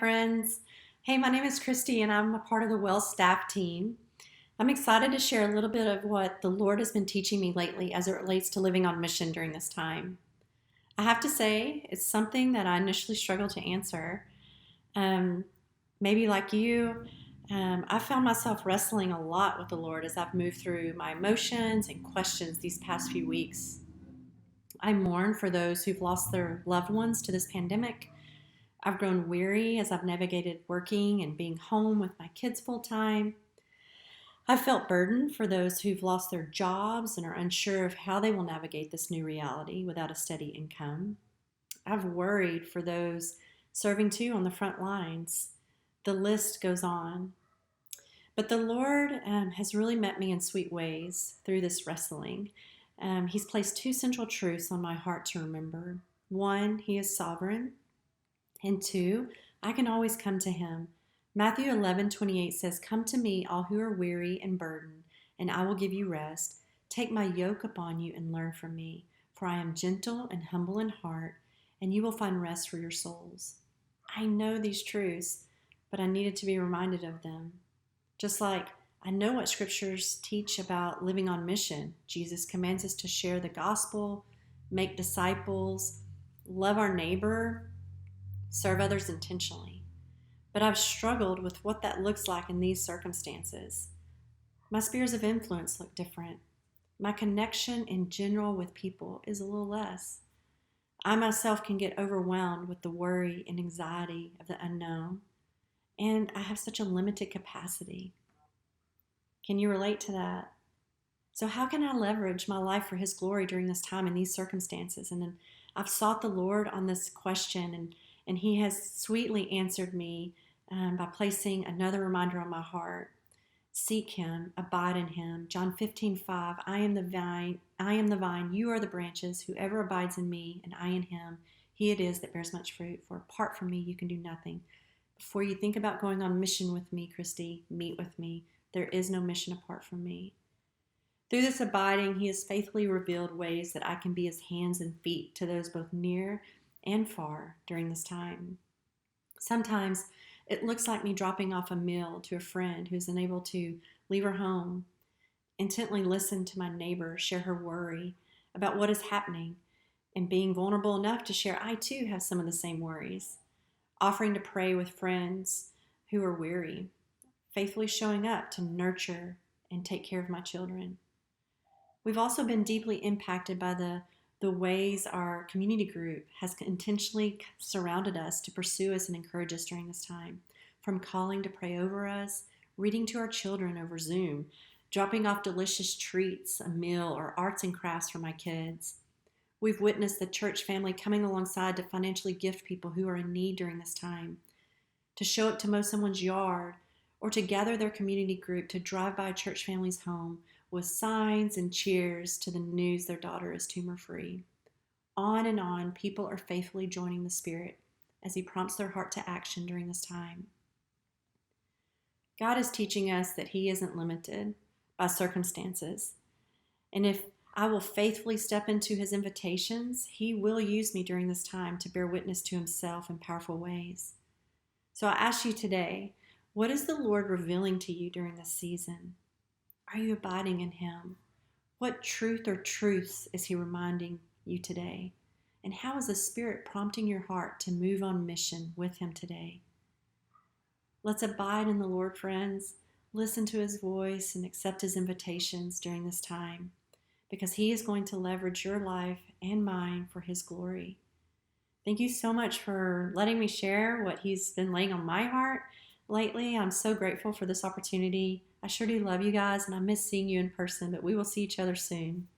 friends. Hey, my name is Christy, and I'm a part of the Well staff team. I'm excited to share a little bit of what the Lord has been teaching me lately as it relates to living on mission during this time. I have to say, it's something that I initially struggled to answer. Um, Maybe like you, I found myself wrestling a lot with the Lord as I've moved through my emotions and questions these past few weeks. I mourn for those who've lost their loved ones to this pandemic. I've grown weary as I've navigated working and being home with my kids full time. I've felt burdened for those who've lost their jobs and are unsure of how they will navigate this new reality without a steady income. I've worried for those serving too on the front lines. The list goes on. But the Lord has really met me in sweet ways through this wrestling. He's placed two central truths on my heart to remember. One, He is sovereign. And two, I can always come to Him. Matthew 11:28 says, "Come to me, all who are weary and burdened, and I will give you rest. Take my yoke upon you and learn from me, for I am gentle and humble in heart, and you will find rest for your souls." I know these truths, but I needed to be reminded of them. Just like I know what scriptures teach about living on mission. Jesus commands us to share the gospel, make disciples, love our neighbor, serve others intentionally. But I've struggled with what that looks like in these circumstances. My spheres of influence look different. My connection in general with people is a little less. I myself can get overwhelmed with the worry and anxiety of the unknown, and I have such a limited capacity. Can you relate to that? So how can I leverage my life for His glory during this time in these circumstances? And then I've sought the Lord on this question, and He has sweetly answered me by placing another reminder on my heart. Seek Him, abide in Him. John 15:5, I am the vine, you are the branches. Whoever abides in me and I in him, he it is that bears much fruit. For apart from me, you can do nothing. Before you think about going on mission with me, Christy, meet with me. There is no mission apart from me. Through this abiding, He has faithfully revealed ways that I can be His hands and feet to those both near and far during this time. Sometimes it looks like me dropping off a meal to a friend who's unable to leave her home, intently listen to my neighbor share her worry about what is happening, and being vulnerable enough to share I too have some of the same worries, offering to pray with friends who are weary, faithfully showing up to nurture and take care of my children. We've also been deeply impacted by the ways our community group has intentionally surrounded us to pursue us and encourage us during this time. From calling to pray over us, reading to our children over Zoom, dropping off delicious treats, a meal, or arts and crafts for my kids. We've witnessed the church family coming alongside to financially gift people who are in need during this time, to show up to mow someone's yard, or to gather their community group to drive by a church family's home with signs and cheers to the news their daughter is tumor-free. On and on, people are faithfully joining the Spirit as He prompts their heart to action during this time. God is teaching us that He isn't limited by circumstances. And if I will faithfully step into His invitations, He will use me during this time to bear witness to Himself in powerful ways. So I ask you today, what is the Lord revealing to you during this season? Are you abiding in Him? What truth or truths is He reminding you today? And how is the Spirit prompting your heart to move on mission with Him today? Let's abide in the Lord, friends. Listen to His voice and accept His invitations during this time, because He is going to leverage your life and mine for His glory. Thank you so much for letting me share what He's been laying on my heart lately. I'm so grateful for this opportunity. I sure do love you guys, and I miss seeing you in person, but we will see each other soon.